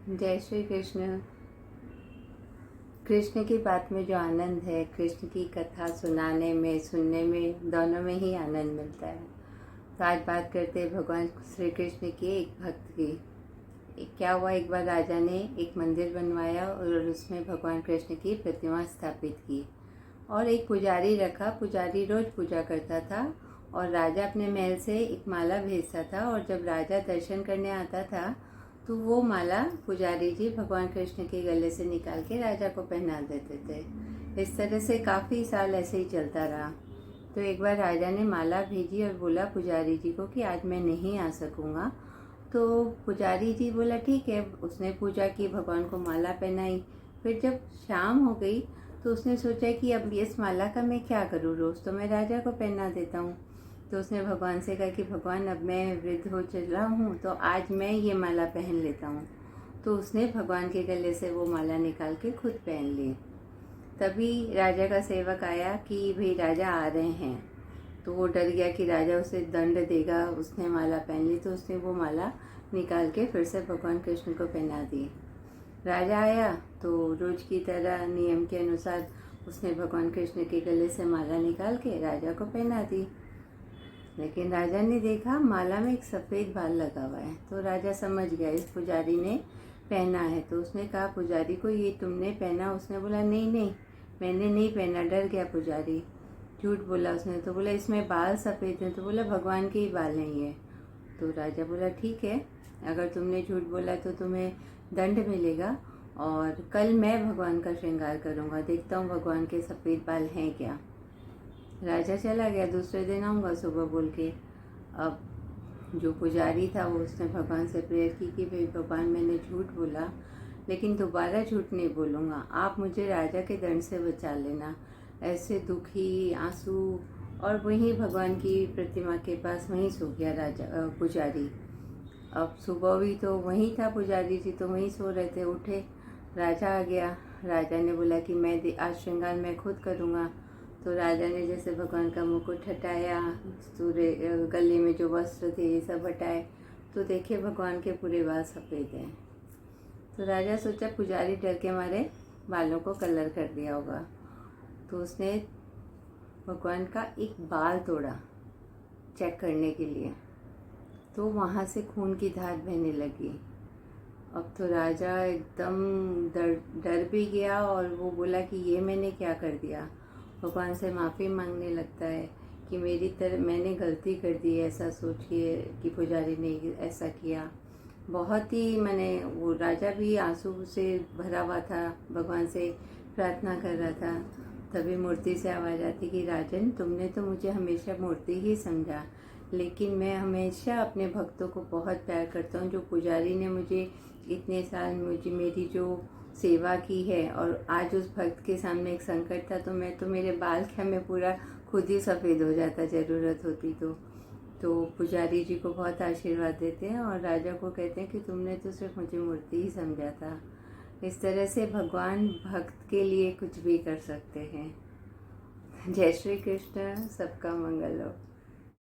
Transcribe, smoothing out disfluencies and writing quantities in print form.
जय श्री कृष्ण। कृष्ण की बात में जो आनंद है, कृष्ण की कथा सुनाने में, सुनने में, दोनों में ही आनंद मिलता है। तो आज बात करते हैं भगवान श्री कृष्ण की एक भक्त की। क्या हुआ, एक बार राजा ने एक मंदिर बनवाया और उसमें भगवान कृष्ण की प्रतिमा स्थापित की और एक पुजारी रखा। पुजारी रोज पूजा करता था और राजा अपने महल से एक माला भेजता था और जब राजा दर्शन करने आता था तो वो माला पुजारी जी भगवान कृष्ण के गले से निकाल के राजा को पहना देते थे। इस तरह से काफ़ी साल ऐसे ही चलता रहा। तो एक बार राजा ने माला भेजी और बोला पुजारी जी को कि आज मैं नहीं आ सकूँगा। तो पुजारी जी बोला ठीक है। उसने पूजा की, भगवान को माला पहनाई। फिर जब शाम हो गई तो उसने सोचा कि अब इस माला का मैं क्या करूँ, रोज़ तो मैं राजा को पहना देता हूँ। तो उसने भगवान से कहा कि भगवान अब मैं वृद्ध हो चला हूँ तो आज मैं ये माला पहन लेता हूँ। तो उसने भगवान के गले से वो माला निकाल के खुद पहन ली। तभी राजा का सेवक आया कि भाई राजा आ रहे हैं। तो वो डर गया कि राजा उसे दंड देगा। उसने माला पहन ली तो उसने वो माला निकाल के फिर से भगवान कृष्ण को पहना दी। राजा आया तो रोज की तरह नियम के अनुसार उसने भगवान कृष्ण के गले से माला निकाल के राजा को पहना दी। लेकिन राजा ने देखा माला में एक सफ़ेद बाल लगा हुआ है। तो राजा समझ गया इस पुजारी ने पहना है। तो उसने कहा पुजारी को, ये तुमने पहना? उसने बोला नहीं नहीं, मैंने नहीं पहना। डर गया पुजारी, झूठ बोला उसने। तो बोला इसमें बाल सफ़ेद हैं। तो बोला भगवान के ही बाल नहीं है। तो राजा बोला ठीक है, अगर तुमने झूठ बोला तो तुम्हें दंड मिलेगा और कल मैं भगवान का श्रृंगार करूँगा, देखता हूँ भगवान के सफ़ेद बाल हैं क्या। राजा चला गया। दूसरे दिन आऊँगा सुबह बोल के। अब जो पुजारी था वो उसने भगवान से प्रेयर की कि भाई भगवान मैंने झूठ बोला लेकिन दोबारा झूठ नहीं बोलूँगा, आप मुझे राजा के दंड से बचा लेना। ऐसे दुखी आंसू। और वहीं भगवान की प्रतिमा के पास वहीं सो गया पुजारी। अब सुबह हुई तो वहीं था पुजारी जी, तो वहीं सो रहे थे। उठे, राजा आ गया। राजा ने बोला कि मैं आज श्रृंगार मैं खुद करूँगा। तो राजा ने जैसे भगवान का मुकुट हटाया, सूर्य गले में जो वस्त्र थे ये सब हटाए तो देखे भगवान के पूरे बाल सफ़ेद हैं। तो राजा सोचा पुजारी डर के मारे बालों को कलर कर दिया होगा। तो उसने भगवान का एक बाल तोड़ा चेक करने के लिए। तो वहाँ से खून की धार बहने लगी। अब तो राजा एकदम डर भी गया और वो बोला कि ये मैंने क्या कर दिया। भगवान से माफ़ी मांगने लगता है कि मैंने गलती कर दी, ऐसा सोचिए कि पुजारी ने ऐसा किया। बहुत ही वो राजा भी आंसू से भरा हुआ था, भगवान से प्रार्थना कर रहा था। तभी मूर्ति से आवाज़ आती कि राजन, तुमने तो मुझे हमेशा मूर्ति ही समझा, लेकिन मैं हमेशा अपने भक्तों को बहुत प्यार करता हूँ। जो पुजारी ने मुझे इतने साल मेरी जो सेवा की है और आज उस भक्त के सामने एक संकट था तो मेरे बाल क्या, मैं पूरा खुद ही सफ़ेद हो जाता ज़रूरत होती तो पुजारी जी को बहुत आशीर्वाद देते हैं और राजा को कहते हैं कि तुमने तो सिर्फ मुझे मूर्ति ही समझा था। इस तरह से भगवान भक्त के लिए कुछ भी कर सकते हैं। जय श्री कृष्ण। सबका मंगल हो।